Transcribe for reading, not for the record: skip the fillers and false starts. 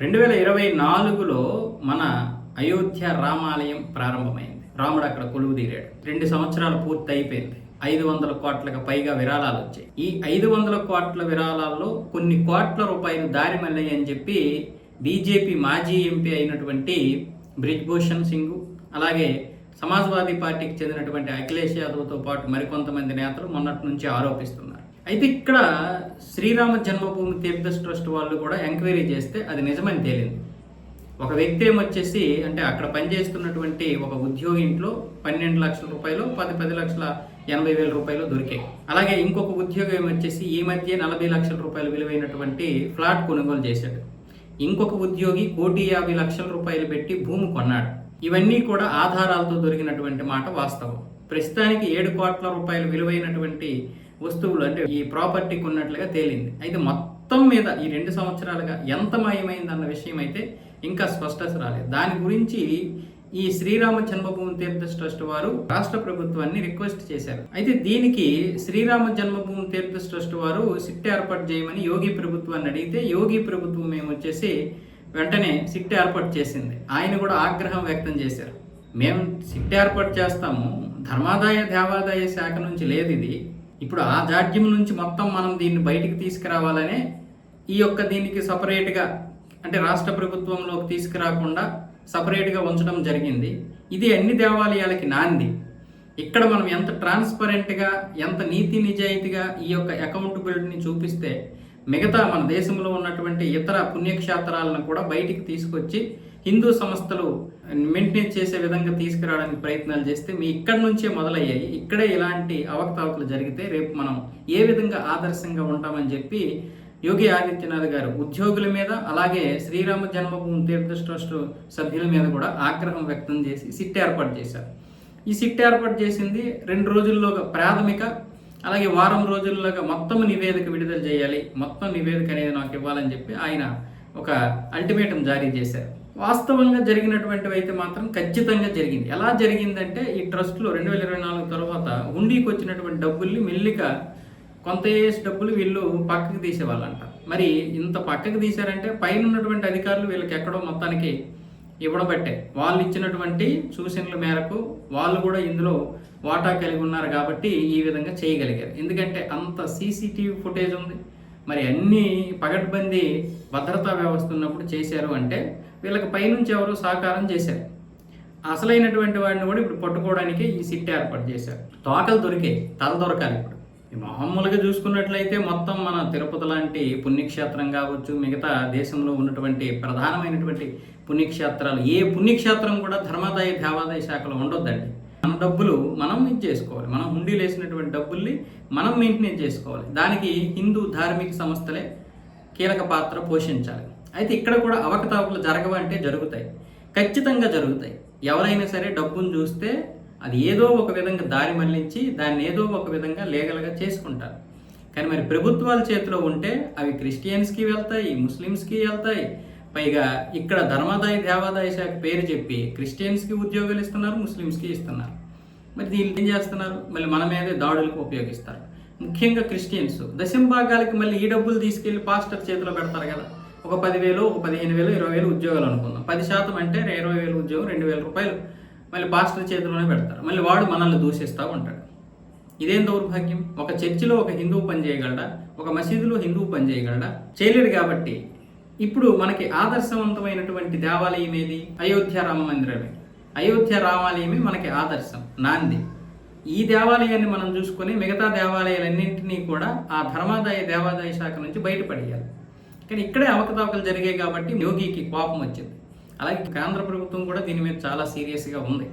2024లో మన అయోధ్య రామాలయం ప్రారంభమైంది. రాముడు అక్కడ కొలువు తీరాడు. 2 సంవత్సరాలు పూర్తి అయిపోయింది. 500 కోట్లకు పైగా విరాళాలు వచ్చాయి. ఈ 500 కోట్ల విరాళాల్లో కొన్ని కోట్ల రూపాయలు దారి మళ్ళీ అని చెప్పి బీజేపీ మాజీ ఎంపీ అయినటువంటి బ్రిజ్భూషణ్ సింగ్, అలాగే సమాజ్వాదీ పార్టీకి చెందినటువంటి అఖిలేష్ యాదవ్తో పాటు మరికొంతమంది నేతలు మొన్నటి నుంచి ఆరోపిస్తున్నారు. అయితే ఇక్కడ శ్రీరామ జన్మభూమి తీర్థ ట్రస్ట్ వాళ్ళు కూడా ఎంక్వైరీ చేస్తే అది నిజమని తేలింది. ఒక వ్యక్తి ఏమొచ్చేసి అంటే అక్కడ పనిచేస్తున్నటువంటి ఒక ఉద్యోగి ఇంట్లో 12 లక్షల రూపాయలు 10 లక్షల 80,000 రూపాయలు దొరికాయి. అలాగే ఇంకొక ఉద్యోగి ఏమొచ్చేసి ఈ మధ్య 40 లక్షల రూపాయలు విలువైనటువంటి ఫ్లాట్ కొనుగోలు చేశాడు. ఇంకొక ఉద్యోగి 1,50,00,000 రూపాయలు పెట్టి భూమి కొన్నాడు. ఇవన్నీ కూడా ఆధారాలతో దొరికినటువంటి మాట వాస్తవం. ప్రస్తుతానికి 7 కోట్ల రూపాయలు విలువైనటువంటి వస్తువులు అంటే ఈ ప్రాపర్టీ కొన్నట్లుగా తేలింది. అయితే మొత్తం మీద ఈ 2 సంవత్సరాలుగా ఎంత మాయమైంది అన్న విషయం అయితే ఇంకా స్పష్టత రాలేదు. దాని గురించి ఈ శ్రీరామ జన్మభూమి తీర్థ ట్రస్ట్ వారు రాష్ట్ర ప్రభుత్వాన్ని రిక్వెస్ట్ చేశారు. అయితే దీనికి శ్రీరామ జన్మభూమి తీర్థ ట్రస్ట్ వారు సిట్ ఏర్పాటు చేయమని యోగి ప్రభుత్వాన్ని అడిగితే యోగి ప్రభుత్వం ఏమొచ్చేసి వెంటనే సిట్ ఏర్పాటు చేసింది. ఆయన కూడా ఆగ్రహం వ్యక్తం చేశారు. మేము సిట్ ఏర్పాటు చేస్తాము, ధర్మాదాయ దేవాదాయ శాఖ నుంచి లేదు ఇది, ఇప్పుడు ఆ జాడ్యం నుంచి మొత్తం మనం దీన్ని బయటికి తీసుకురావాలనే దీనికి సపరేట్గా అంటే రాష్ట్ర ప్రభుత్వంలోకి తీసుకురాకుండా సపరేట్గా ఉంచడం జరిగింది. ఇది అన్ని దేవాలయాలకి నాంది. ఇక్కడ మనం ఎంత ట్రాన్స్పరెంట్గా ఎంత నీతి నిజాయితీగా ఈ అకౌంటబిలిటీని చూపిస్తే మిగతా మన దేశంలో ఉన్నటువంటి ఇతర పుణ్యక్షేత్రాలను కూడా బయటికి తీసుకొచ్చి హిందూ సంస్థలు మెయింటైన్ చేసే విధంగా తీసుకురావడానికి ప్రయత్నాలు చేస్తే మీ ఇక్కడి నుంచే మొదలయ్యాయి. ఇక్కడే ఇలాంటి అవకతవకలు జరిగితే రేపు మనం ఏ విధంగా ఆదర్శంగా ఉంటామని చెప్పి యోగి ఆదిత్యనాథ్ గారు ఉద్యోగుల మీద అలాగే శ్రీరామ జన్మభూమి తీర్థ ట్రస్ట్ సభ్యుల మీద కూడా ఆగ్రహం వ్యక్తం చేసి సిట్ ఏర్పాటు చేశారు. ఈ సిట్ ఏర్పాటు చేసింది 2 రోజుల్లోగా ప్రాథమిక అలాగే వారం రోజుల్లోగా మొత్తం నివేదిక విడుదల చేయాలి, మొత్తం నివేదిక అనేది నాకు ఇవ్వాలని చెప్పి ఆయన ఒక అల్టిమేటం జారీ చేశారు. వాస్తవంగా జరిగినటువంటివి అయితే మాత్రం ఖచ్చితంగా జరిగింది. ఎలా జరిగిందంటే ఈ ట్రస్ట్లో 2024 తర్వాత హుండీకి వచ్చినటువంటి డబ్బుల్ని మెల్లిగా కొంత డబ్బులు వీళ్ళు పక్కకు తీసేవాళ్ళంట. మరి ఇంత పక్కకు తీశారంటే పైన ఉన్నటువంటి అధికారులు వీళ్ళకి ఎక్కడో మొత్తానికి ఇవ్వడబట్టే వాళ్ళు ఇచ్చినటువంటి సూచనల మేరకు వాళ్ళు కూడా ఇందులో వాటా కలిగి ఉన్నారు కాబట్టి ఈ విధంగా చేయగలిగారు. ఎందుకంటే అంత సీసీటీవీ ఫుటేజ్ ఉంది, మరి అన్ని పగడ్బందీ భద్రతా వ్యవస్థ ఉన్నప్పుడు చేశారు అంటే వీళ్ళకి పైనుంచి ఎవరు సహకారం చేశారు. అసలైనటువంటి వాడిని కూడా ఇప్పుడు పట్టుకోవడానికి ఈ సిట్ ఏర్పాటు చేశారు. తోకలు దొరికాయి, తల దొరకాలి. ఇప్పుడు మామూలుగా చూసుకున్నట్లయితే మొత్తం మన తిరుపతి లాంటి పుణ్యక్షేత్రం కావచ్చు, మిగతా దేశంలో ఉన్నటువంటి ప్రధానమైనటువంటి పుణ్యక్షేత్రాలు ఏ పుణ్యక్షేత్రం కూడా ధర్మాదాయ దేవాదాయ శాఖలో ఉండొద్దండి. మన డబ్బులు మనం చేసుకోవాలి, మనం హుండీలు వేసినటువంటి డబ్బుల్ని మనం మెయింటైన్ చేసుకోవాలి. దానికి హిందూ ధార్మిక సంస్థలే కీలక పాత్ర పోషించాలి. అయితే ఇక్కడ కూడా అవకతవకలు జరగవంటే జరుగుతాయి, ఖచ్చితంగా జరుగుతాయి. ఎవరైనా సరే డబ్బును చూస్తే అది ఏదో ఒక విధంగా దారి మళ్లించి దాన్ని ఏదో ఒక విధంగా లీగల్గా చేసుకుంటారు. కానీ మరి ప్రభుత్వాల చేతిలో ఉంటే అవి క్రిస్టియన్స్కి వెళ్తాయి, ముస్లిమ్స్కి వెళ్తాయి. పైగా ఇక్కడ ధర్మాదాయ దేవాదాయ శాఖ పేరు చెప్పి క్రిస్టియన్స్కి ఉద్యోగాలు ఇస్తున్నారు, ముస్లిమ్స్కి ఇస్తున్నారు. మరి దీన్ని ఏం చేస్తున్నారు? మళ్ళీ మన మీదే దాడులకు ఉపయోగిస్తారు. ముఖ్యంగా క్రిస్టియన్స్ దశంభాగాలకి మళ్ళీ ఈ డబ్బులు తీసుకెళ్లి పాస్టర్ చేతిలో పెడతారు కదా. ఒక 10,000, 15,000, 20,000 ఉద్యోగాలు అనుకుందాం. 10% అంటే 20,000 ఉద్యోగం 2,000 రూపాయలు మళ్ళీ పాస్టర్ చేతిలోనే పెడతారు. మళ్ళీ వాడు మనల్ని దూషిస్తూ ఉంటాడు. ఇదేం దౌర్భాగ్యం? ఒక చర్చిలో ఒక హిందువు పని చేయగలడా? ఒక మసీదులో హిందువు పని చేయగలడా? చేయలేడు. కాబట్టి ఇప్పుడు మనకి ఆదర్శవంతమైనటువంటి దేవాలయం ఏది? అయోధ్య రామ మందిరమే. అయోధ్య రామాలయమే మనకి ఆదర్శం, నాంది. ఈ దేవాలయాన్ని మనం చూసుకొని మిగతా దేవాలయాలన్నింటినీ కూడా ఆ ధర్మాదాయ దేవాదాయ శాఖ నుంచి బయటపడేయాలి. కానీ ఇక్కడే అవకతవకలు జరిగాయి కాబట్టి యోగికి కోపం వచ్చింది. అలాగే కేంద్ర ప్రభుత్వం కూడా దీని మీద చాలా సీరియస్గా ఉంది.